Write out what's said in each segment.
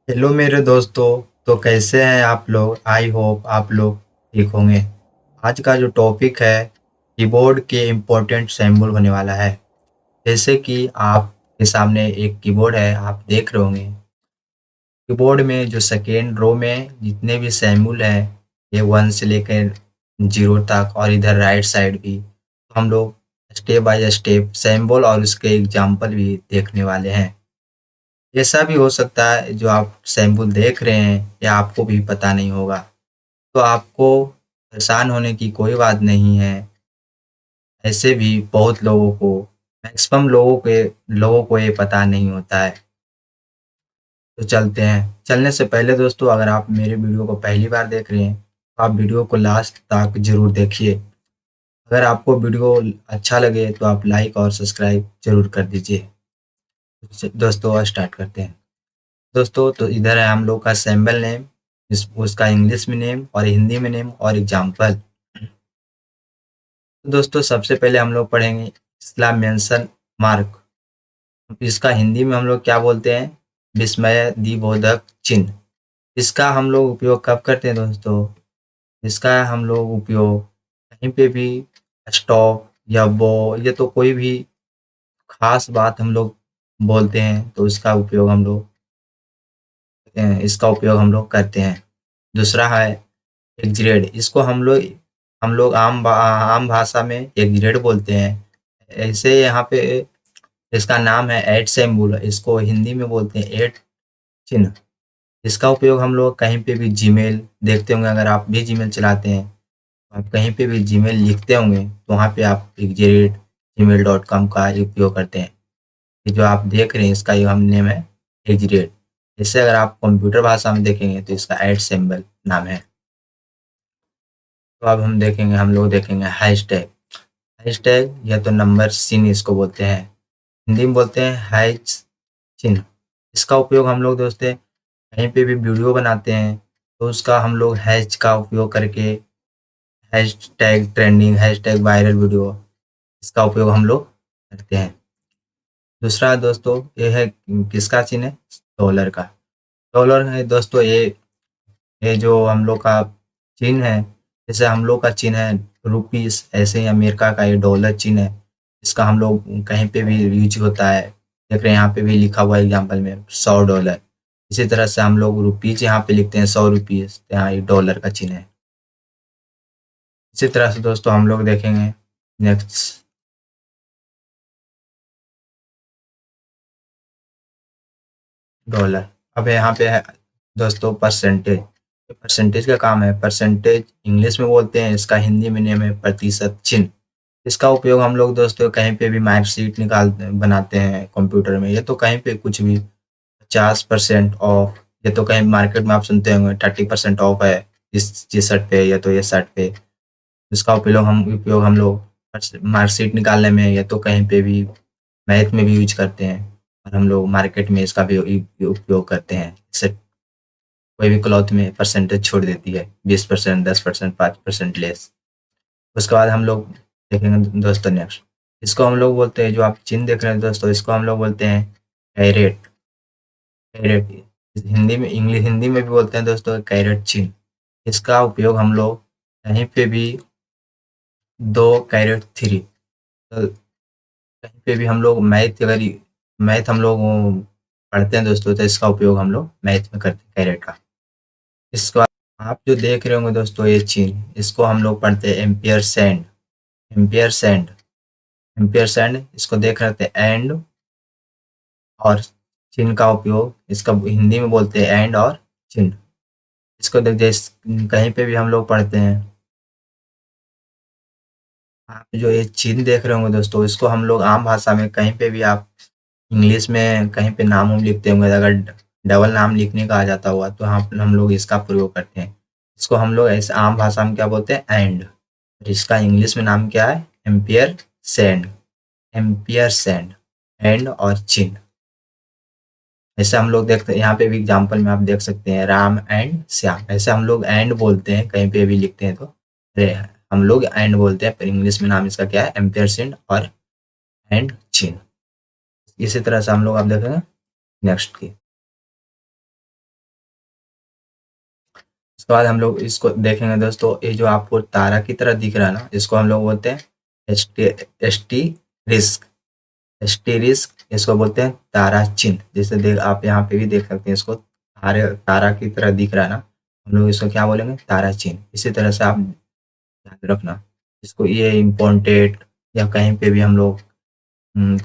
Hello मेरे दोस्तों। तो कैसे हैं आप लोग? आई होप आप लोग ठीक होंगे। आज का जो टॉपिक है कीबोर्ड के इम्पोर्टेंट सिंबल होने वाला है। जैसे कि आपके सामने एक कीबोर्ड है, आप देख रहे होंगे। कीबोर्ड में जो सेकेंड रो में जितने भी सिंबल हैं, ये 1 से लेकर 0 तक, और इधर राइट साइड भी हम लोग स्टेप बाय स्टेप सिंबल और उसके एग्जाम्पल भी देखने वाले हैं। ऐसा भी हो सकता है जो आप सैंपल देख रहे हैं या आपको भी पता नहीं होगा, तो आपको परेशान होने की कोई बात नहीं है। ऐसे भी बहुत लोगों को, मैक्सिमम लोगों को ये पता नहीं होता है। तो चलते हैं। चलने से पहले दोस्तों, अगर आप मेरे वीडियो को पहली बार देख रहे हैं तो आप वीडियो को लास्ट तक ज़रूर देखिए। अगर आपको वीडियो अच्छा लगे तो आप लाइक और सब्सक्राइब ज़रूर कर दीजिए। दोस्तों स्टार्ट करते हैं। दोस्तों तो इधर है हम लोग का सैम्बल नेम, उसका इंग्लिश में नेम और हिंदी में नेम और एग्जाम्पल। तो दोस्तों सबसे पहले हम लोग पढ़ेंगे एक्सक्लेमेशन मार्क। इसका हिंदी में हम लोग क्या बोलते हैं? विस्मय दिबोधक चिन्ह। इसका हम लोग उपयोग कब करते हैं दोस्तों? इसका हम लोग उपयोग कहीं पे भी स्टॉप या वो, ये तो कोई भी खास बात हम लोग बोलते हैं तो इसका उपयोग हम लोग करते हैं। दूसरा है एग्जरेड। इसको हम लोग आम भाषा में एग्जरेड बोलते हैं। ऐसे यहाँ पे इसका नाम है ऐट सिंबल, इसको हिंदी में बोलते हैं ऐट चिन्ह। इसका उपयोग हम लोग कहीं पे भी जीमेल देखते होंगे, अगर आप भी जीमेल चलाते हैं, आप कहीं पे भी जीमेल लिखते होंगे तो वहाँ पे आप एग्जरेड gmail.com का उपयोग करते हैं। ये जो आप देख रहे हैं इसका ये हम नेम है एग्जरेड। इससे अगर आप कंप्यूटर भाषा में देखेंगे तो इसका ऐट सिंबल नाम है। तो अब हम लोग देखेंगे हैशटैग। हैशटैग या तो नंबर चिन्ह इसको बोलते हैं, हिंदी में बोलते हैं हैश चिन्ह। इसका उपयोग हम लोग दोस्तों कहीं पे भी वीडियो बनाते हैं तो उसका हम लोग हैश का उपयोग करके hashtag trending, hashtag viral video, इसका उपयोग हम लोग करते हैं। दूसरा दोस्तों ये है किसका चिन्ह है? डॉलर का। डॉलर है दोस्तों ये जो हम लोग का चिन्ह है, जैसे हम लोग का चिन्ह है रुपीस, ऐसे ही अमेरिका का ये डॉलर चिन्ह है। इसका हम लोग कहीं पे भी यूज होता है। देख रहे हैं यहाँ पे भी लिखा हुआ है एग्जाम्पल में $100। इसी तरह से हम लोग रुपीज यहाँ पे लिखते हैं 100 रुपीज, तो यहाँ ये डॉलर का चिन्ह है। इसी तरह से दोस्तों हम लोग देखेंगे नेक्स्ट डॉलर। अब यहाँ पे है दोस्तों परसेंटेज। परसेंटेज का काम है। परसेंटेज इंग्लिश में बोलते हैं, इसका हिंदी में नेम है प्रतिशत चिन्ह। इसका उपयोग हम लोग दोस्तों कहीं पे भी मार्कशीट बनाते हैं कंप्यूटर में, ये तो कहीं पे कुछ भी 50% ऑफ, ये तो कहीं मार्केट में आप सुनते होंगे 30% ऑफ है इस टी शर्ट पे या तो ये शर्ट पे। इसका उपयोग हम लोग मार्कशीट निकालने में या तो कहीं पे भी मैथ में भी यूज करते हैं, और हम लोग मार्केट में इसका भी उपयोग करते हैं। इससे कोई भी क्लॉथ में परसेंटेज छोड़ देती है, 20%, 10%, 5% लेस। उसके बाद हम लोग देखेंगे दोस्तों नेक्स्ट, इसको हम लोग बोलते हैं, जो आप चिन्ह देख रहे हैं दोस्तों, इसको हम लोग बोलते हैं कैरेट। कैरेट हिंदी में भी बोलते हैं दोस्तों कैरेट चिन्ह। इसका उपयोग हम लोग कहीं पे भी 2 कैरेट 3, तो कहीं पे भी हम लोग मैथ हम लोग पढ़ते हैं दोस्तों, तो इसका उपयोग हम लोग मैथ में करते हैं कैरेट का। इसको आप जो देख रहे होंगे दोस्तों ये चिन्ह, इसको हम लोग पढ़ते हैं ampere send. Ampere send, ampere send इसको देख रहे थे एंड और चिन्ह का उपयोग, इसका हिंदी में बोलते हैं एंड और चिन्ह। इसको देख जैसे कहीं पे भी हम लोग पढ़ते हैं, आप जो ये चिन्ह देख रहे होंगे दोस्तों, इसको हम लोग आम भाषा में कहीं पे भी आप इंग्लिश में कहीं पे नाम हम लिखते होंगे, अगर डबल नाम लिखने का आ जाता हुआ तो हम लोग इसका प्रयोग करते हैं। इसको हम लोग ऐसे आम भाषा में क्या बोलते हैं? एंड। इसका इंग्लिश में नाम क्या है? Ampere send. Ampere send, and और चिन्ह। ऐसे हम लोग देखते हैं, यहाँ पे भी एग्जाम्पल में आप देख सकते हैं राम एंड श्याम, ऐसे हम लोग एंड बोलते हैं कहीं पे भी लिखते हैं तो हम लोग एंड बोलते हैं, पर इंग्लिश में नाम इसका क्या है? एम्पियर सेंड और एंड चिन्ह। इसी तरह से हम लोग आप देखेंगे नेक्स्ट की। उसके बाद हम लोग इसको देखेंगे दोस्तों, ये जो आपको तारा की तरह दिख रहा है ना, इसको हम लोग बोलते हैं एस्टेरिस्क। एस्टेरिस्क इसको बोलते हैं तारा चिन्ह। जैसे देख आप यहाँ पे भी देख सकते हैं, इसको तारे तारा की तरह दिख रहा है ना, हम लोग इसको क्या बोलेंगे, तारा चिन्ह। इसी तरह से आप याद रखना इसको, ये इम्पोर्टेंट या कहीं पे भी हम लोग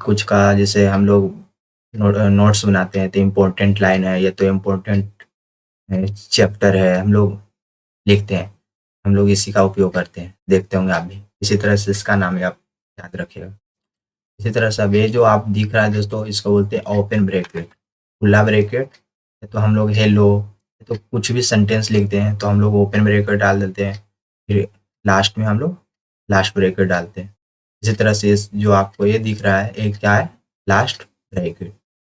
कुछ का, जैसे हम लोग नोट्स बनाते हैं तो इम्पोर्टेंट लाइन है या तो इम्पोर्टेंट चैप्टर है, हम लोग लिखते हैं, हम लोग इसी का उपयोग करते हैं, देखते होंगे आप भी। इसी तरह से इसका नाम है, आप याद रखिएगा। इसी तरह से अब ये जो आप दिख रहा है दोस्तों, इसको बोलते हैं ओपन ब्रैकेट, खुला ब्रैकेट। तो हम लोग हेलो, तो कुछ भी सेंटेंस लिखते हैं तो हम लोग ओपन ब्रैकेट डाल देते हैं, फिर लास्ट में हम लोग लास्ट ब्रैकेट डालते हैं। इसी तरह से जो आपको ये दिख रहा है, ये क्या है, लास्ट ब्रैकेट,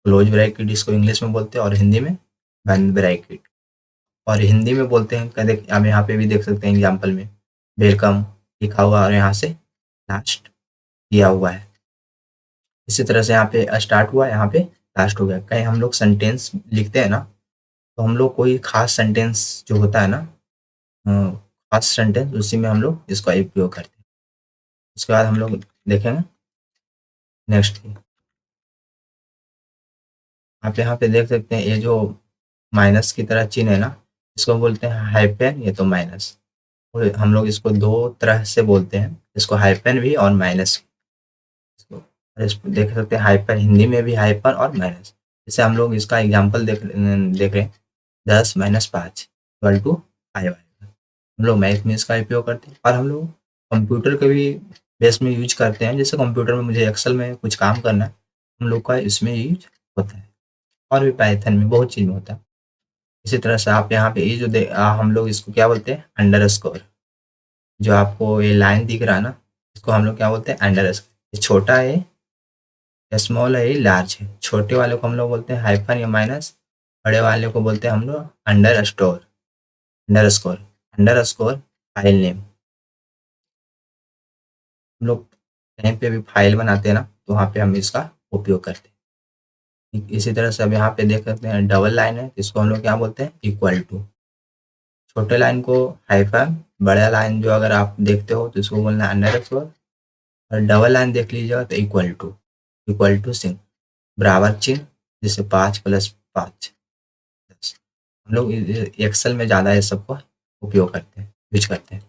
क्लोज ब्रैकेट इसको इंग्लिश में बोलते हैं, और हिंदी में बंद ब्रैकेट। और हिंदी में बोलते हैं, कदे हम यहाँ पे भी देख सकते हैं एग्जाम्पल में, वेलकम लिखा हुआ और यहाँ से लास्ट किया हुआ है। इसी तरह से यहाँ पे स्टार्ट हुआ, यहाँ पे लास्ट हो गया। कहीं हम लोग सेंटेंस लिखते हैं ना, तो हम लोग कोई खास सेंटेंस जो होता है ना, खास सेंटेंस, उसी में हम लोग इसका उपयोग करते हैं। उसके बाद हम लोग देखेंगे नेक्स्ट। आप यहाँ पे देख सकते हैं, ये जो माइनस की तरह चिन्ह है ना, इसको बोलते हैं हाइपेन, ये तो माइनस। और हम लोग इसको दो तरह से बोलते हैं, इसको हाइपेन भी और माइनस भी। इसको देख सकते हैं, हाइपर हिंदी में भी हाइपर और माइनस। जैसे हम लोग इसका एग्जाम्पल देख रहे हैं, 10 - 5 = 5 आएगा। हम लोग मैथ में इसका उपयोग करते हैं, और हम लोग कंप्यूटर के भी बेस में यूज करते हैं। जैसे कंप्यूटर में मुझे एक्सेल में कुछ काम करना है, हम लोग का इसमें यूज होता है, और भी पाइथन में बहुत चीज़ में होता है। इसी तरह से आप यहाँ पे ये जो हम लोग इसको क्या बोलते हैं, अंडरस्कोर। जो आपको ये लाइन दिख रहा है ना, इसको हम लोग क्या बोलते हैं, अंडरस्कोर। ये छोटा है, स्मॉल है, ये लार्ज है। छोटे वाले को हम लोग बोलते हैं हाइफन या माइनस, बड़े वाले को बोलते हैं हम लोग अंडरस्कोर। Underscore file name. हम लोग कहीं पे भी फाइल बनाते हैं ना, तो वहाँ पे हम इसका उपयोग करते हैं। इसी तरह से अब यहाँ पे देख सकते हैं, डबल लाइन है, इसको हम लोग क्या बोलते हैं, इक्वल टू। छोटे लाइन को हाइफन, बड़ा लाइन जो अगर आप देखते हो तो इसको बोलना है अंडरस्कोर, और डबल लाइन देख लीजिएगा तो इक्वल टू सिंह, बराबर चिन्ह, जैसे 5 + 5 10। हम लोग एक्सेल में ज़्यादा ये सबको उपयोग करते हैं, यूज करते हैं।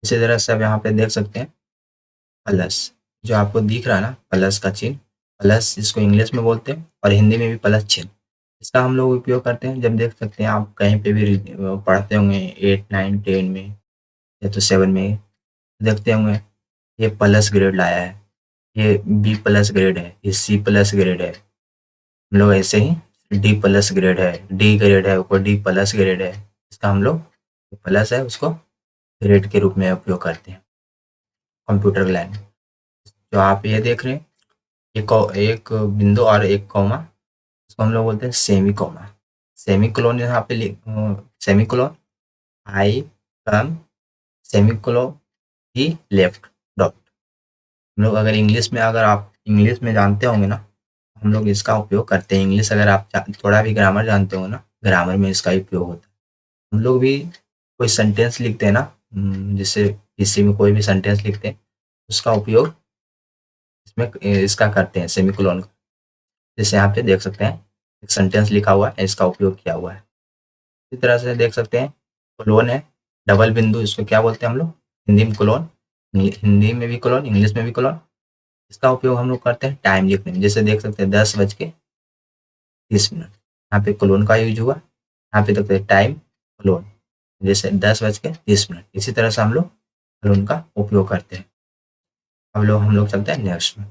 इसी तरह से अब यहाँ पे देख सकते हैं प्लस, जो आपको दिख रहा है ना, प्लस का चिन्ह, प्लस इसको इंग्लिश में बोलते हैं, और हिंदी में भी प्लस चिन्ह। इसका हम लोग उपयोग करते हैं जब देख सकते हैं, आप कहीं पे भी पढ़ते होंगे 8, 9, 10 में या तो 7 में, देखते होंगे ये प्लस ग्रेड लाया है, ये B+ ग्रेड है, ये C+ ग्रेड है। हम लोग ऐसे ही D+ ग्रेड है, डी ग्रेड है, ऊपर D+ ग्रेड है। इसका हम लोग प्लस है उसको ग्रेड के रूप में उपयोग करते हैं कंप्यूटर लाइन। जो आप ये देख रहे हैं, एक बिंदु और एक कॉमा, इसको हम लोग बोलते हैं सेमी कॉमा। सेमी कोलोन यहाँ पे सेमी कोलोन, आई कम सेमी कोलोन ही लेफ्ट डॉट। हम लोग अगर इंग्लिश में, अगर आप इंग्लिश में जानते होंगे ना, हम लोग इसका उपयोग करते हैं। इंग्लिश अगर आप थोड़ा भी ग्रामर जानते हो ना, ग्रामर में इसका उपयोग होता है। हम लोग भी कोई सेंटेंस लिखते हैं ना, जैसे किसी में कोई भी सेंटेंस लिखते हैं, उसका उपयोग इसमें इसका करते हैं, सेमीकोलन का। जैसे यहाँ पे देख सकते हैं, एक सेंटेंस लिखा हुआ है, इसका उपयोग किया हुआ है। इसी तरह से देख सकते हैं, कोलोन है, डबल बिंदु, इसको क्या बोलते हैं हम लोग, हिंदी में कोलोन, हिंदी में भी कोलोन, इंग्लिश में भी कोलोन। इसका उपयोग हम लोग करते हैं टाइम लिखने में। जैसे देख सकते हैं 10:30, यहाँ पे कोलोन का यूज हुआ, यहाँ पे देखते हैं टाइम कोलोन, जैसे 10:30। इसी तरह से हम लोग कोलोन का उपयोग करते हैं। अब हम लोग चलते हैं नेक्स्ट में।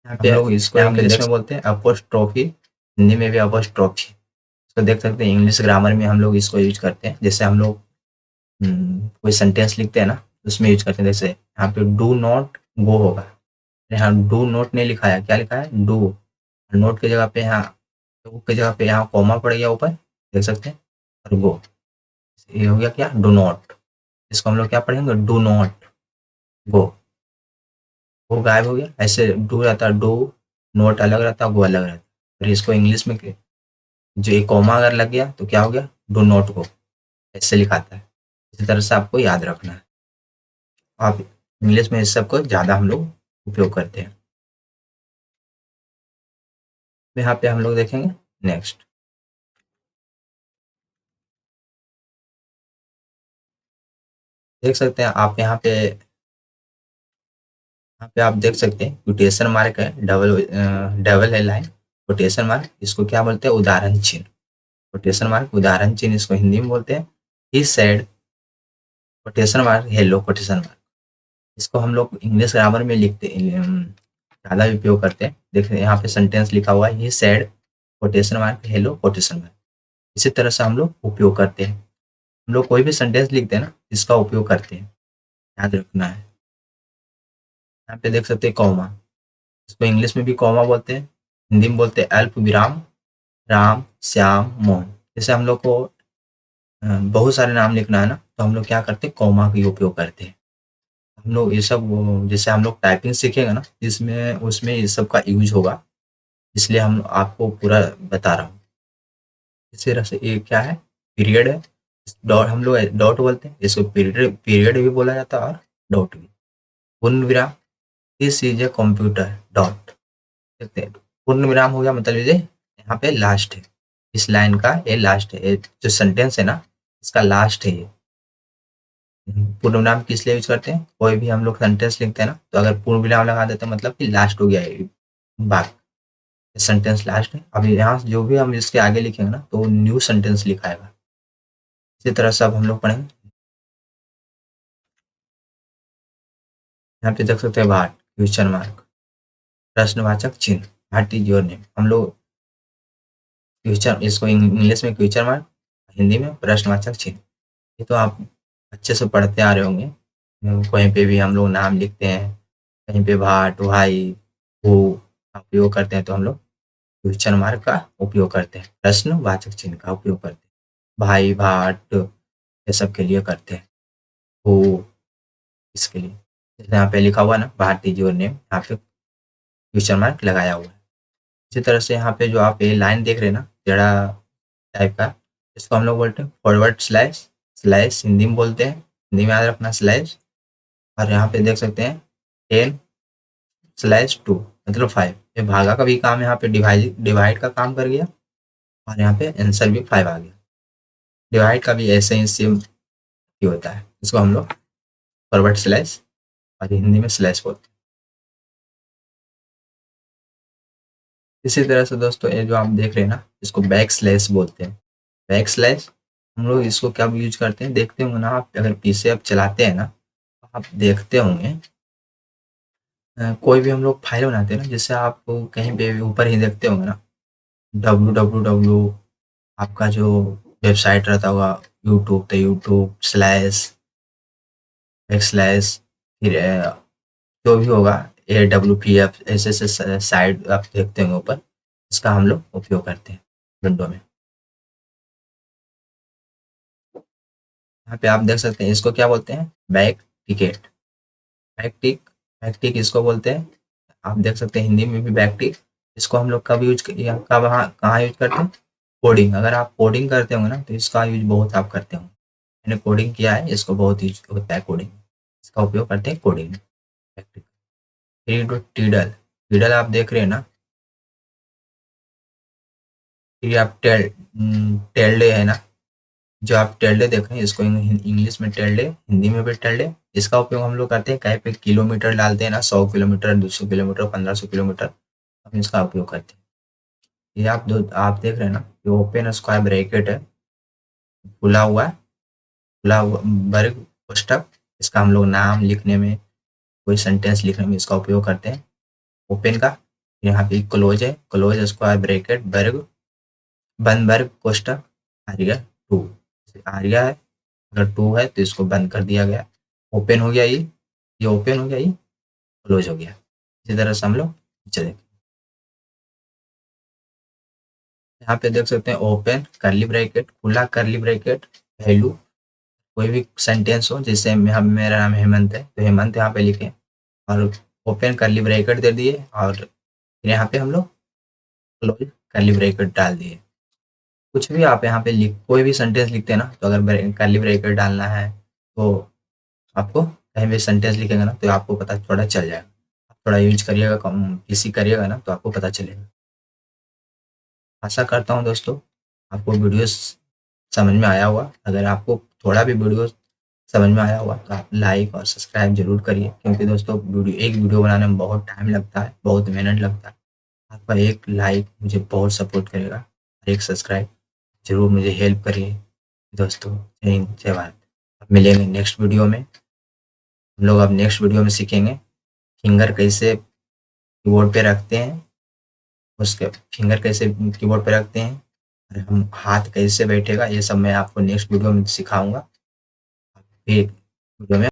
यहाँ पे हम लोग इसको इंग्लिश में बोलते हैं अपोस्ट्रोफी, हिंदी में भी अपोस्ट्रोफी। इसको देख सकते हैं, इंग्लिश ग्रामर में हम लोग इसको यूज करते हैं। जैसे हम लोग कोई सेंटेंस लिखते हैं ना, उसमें यूज करते हैं। जैसे यहाँ पे डू नॉट गो होगा, यहाँ डू नॉट नहीं लिखा है, क्या लिखा है, डू। नोट की जगह पे यहाँ, डू की जगह पे यहाँ कॉमा पड़ गया ऊपर, देख सकते हैं, और गो, ये हो गया क्या, डू नॉट। इसको हम लोग क्या पढ़ेंगे, डू नॉट गो, वो गायब हो गया। ऐसे डू रहता है डू, नोट अलग रहता है, वो अलग रहता है। फिर इसको इंग्लिश में जो एक कॉमा अगर लग गया तो क्या हो गया, डू नॉट गो, ऐसे लिखाता है। इसी तरह से आपको याद रखना है। आप इंग्लिश में इस सब को ज़्यादा हम लोग उपयोग करते हैं। तो यहाँ पे हम लोग देखेंगे नेक्स्ट। देख सकते हैं आप यहाँ पे आप देख सकते हैं क्वोटेशन मार्क है, डबल है लाइन, क्वोटेशन मार्क इसको क्या बोलते हैं, उदाहरण चिन्ह। क्वोटेशन मार्क उदाहरण चिन्ह इसको हिंदी में बोलते हैं। He said, quotation mark, hello quotation mark. इसको हम लोग इंग्लिश ग्रामर में लिखते ज़्यादा उपयोग करते हैं। देखिए यहाँ पे सेंटेंस लिखा हुआ है, he said quotation mark hello quotation mark. इसी तरह से हम लोग उपयोग करते हैं। हम लोग कोई भी सेंटेंस लिखते हैं ना, इसका उपयोग करते हैं, याद रखना है। यहाँ पे देख सकते हैं कॉमा, इसको इंग्लिश में भी कॉमा बोलते हैं, हिंदी में बोलते हैं अल्प विराम, राम, श्याम, मोहन। जैसे हम लोग को बहुत सारे नाम लिखना है ना, तो हम लोग क्या करते हैं, कॉमा का उपयोग करते हैं। हम लोग ये सब जैसे हम लोग टाइपिंग सीखेंगे ना, इसमें उसमें ये सब का यूज होगा, इसलिए हम आपको पूरा बता रहा हूँ। इस तरह से ये क्या है, पीरियड है, डॉट हम लोग डॉट बोलते हैं, इसको पीरियड पीरियड भी बोला जाता है और डॉट भी। पूर्ण विराम, this is a computer dot, देखते हैं पूर्ण विराम हो गया, मतलब ये यहाँ पे लास्ट है, इस लाइन का ये लास्ट है, ये जो सेंटेंस है ना, इसका लास्ट है ये। पूर्ण विराम किस लिए यूज करते हैं, कोई भी हम लोग सेंटेंस लिखते हैं ना, तो अगर पूर्ण विराम लगा देते हैं मतलब कि लास्ट हो गया ये बात, सेंटेंस लास्ट है। अब यहाँ से जो भी हम इसके आगे लिखेंगे ना, तो न्यू सेंटेंस लिखाएगा। इसी तरह से अब हम लोग पढ़ेंगे। यहाँ पे देख सकते हैं भाट, क्वेश्चन मार्क, प्रश्नवाचक चिन्ह, भाट इज योर नेम। हम लोग क्वेश्चन, इसको इंग्लिश में क्वेश्चन मार्क, हिंदी में प्रश्नवाचक चिन्ह। ये तो आप अच्छे से पढ़ते आ रहे होंगे। कहीं पे भी हम लोग नाम लिखते हैं, कहीं पे भाट, भाई, हु का उपयोग करते हैं, तो हम लोग क्वेश्चन मार्क का उपयोग करते हैं, प्रश्नवाचक चिन्ह का उपयोग करते हैं। भाई, भाट, ये सब के लिए करते हैं। हु, इसके लिए, जैसे यहाँ पे लिखा हुआ ना, भाट इज योर नेम, यहाँ पे क्वेश्चन मार्क लगाया हुआ है। इसी तरह से यहाँ पे जो आप ये लाइन देख रहे हैं ना, टेढ़ा टाइप का, इसको हम लोग बोलते हैं फॉरवर्ड स्लैश। स्लैश हिंदी में बोलते हैं, हिंदी में याद रखना स्लैश। और यहाँ पे देख सकते हैं 10/2 मतलब 5, ये भागा का भी काम यहाँ पे डिवाइड डिवाइड का काम कर गया, और यहाँ पे आंसर भी 5 आ गया। डिवाइड का भी ऐसे ही सेम ही होता है, इसको हम लोग फॉरवर्ड स्लैश और हिंदी में स्लैश बोलते हैं। इसी तरह से दोस्तों ये जो आप देख रहे हैं ना, इसको बैक स्लैश बोलते हैं। बैक स्लैश हम लोग इसको कब यूज करते हैं, देखते होंगे ना आप, अगर पीसी आप चलाते हैं ना, तो आप देखते होंगे कोई भी हम लोग फाइल बनाते हैं ना, जैसे आप कहीं पे ऊपर ही देखते होंगे ना, www, आपका जो वेबसाइट रहता होगा, यूट्यूब, तो यूट्यूब स्लैश बैक स्लैश, फिर जो भी होगा AWPF, ऐसे ऐसे साइट आप देखते होंगे ऊपर, इसका हम लोग उपयोग करते हैं विंडो में। यहाँ पे आप देख सकते हैं, इसको क्या बोलते हैं, बैक टिकेट, बैक टिक, बैक टिक इसको बोलते हैं। आप देख सकते हैं हिंदी में भी बैक टिक। इसको हम लोग कब यूज या कब कहाँ यूज करते हैं, कोडिंग, अगर आप कोडिंग करते होंगे ना, तो इसका यूज बहुत आप करते होंगे। मैंने कोडिंग किया है, इसको बहुत यूज होता है कोडिंग, इसका उपयोग करते हैं कोडिंग में, बैक टिक। फिर टीडल, टीडल आप देख रहे हैं ना, फिर आप टेल्डे है ना, जो आप टेल्डे देख रहे हैं, इसको इंग्लिश में टेल्डे, हिंदी में भी टेल्डे। इसका उपयोग हम लोग करते हैं कहीं पे किलोमीटर डालते हैं ना, 100 किलोमीटर, 200 किलोमीटर, 1500 किलोमीटर, हम इसका उपयोग करते हैं। ये आप देख रहे हैं ना, ये ओपन स्क्वायर ब्रैकेट है, खुला हुआ है, खुला हुआ वर्ग कोष्टक, इसका हम लोग नाम लिखने में, कोई सेंटेंस लिखने में इसका उपयोग करते हैं, ओपन का। यहाँ पे क्लोज है, क्लोज स्क्वायर ब्रैकेट वर्ग, बंद वर्ग कोष्टक, आर्या 2, आर्या है, अगर 2 है तो इसको बंद कर दिया गया, ओपन हो गया ये ओपन हो गया, ये क्लोज हो गया। इसी तरह से हम लोग चले, यहाँ पे देख सकते हैं ओपन करली ब्रैकेट, खुला करली ब्रैकेट, वैल्यू, कोई भी सेंटेंस हो, जैसे हम, मेरा नाम हेमंत है, तो हेमंत यहाँ पे लिखे, और ओपन करली ब्रैकेट दे दिए, और फिर यहाँ पे हम लोग क्लोज कर्ली ब्रैकेट डाल दिए। कुछ भी आप यहाँ पे लिख कोई भी सेंटेंस लिखते हैं ना, तो अगर कर्ली ब्रैकेट डालना है तो आपको कहीं भी सेंटेंस लिखेंगे ना तो आपको पता थोड़ा चल जाएगा। आप थोड़ा यूज करिएगा, किसी करिएगा ना तो आपको पता चलेगा। आशा करता हूँ दोस्तों आपको वीडियो समझ में आया होगा। अगर आपको थोड़ा भी वीडियो समझ में आया होगा तो आप लाइक और सब्सक्राइब जरूर करिए, क्योंकि दोस्तों एक वीडियो बनाने में बहुत टाइम लगता है, बहुत मेहनत लगता है। आपका एक लाइक मुझे बहुत सपोर्ट करेगा और एक सब्सक्राइब जरूर मुझे हेल्प करिए। दोस्तों जय हिंद, जय भारत। अब मिलेंगे नेक्स्ट वीडियो में। हम लोग अब नेक्स्ट वीडियो में सीखेंगे फिंगर कैसे कीबोर्ड पे रखते हैं, उसके फिंगर कैसे कीबोर्ड पे रखते हैं और हम हाथ कैसे बैठेगा, ये सब मैं आपको नेक्स्ट वीडियो में सिखाऊंगा। फिर वीडियो में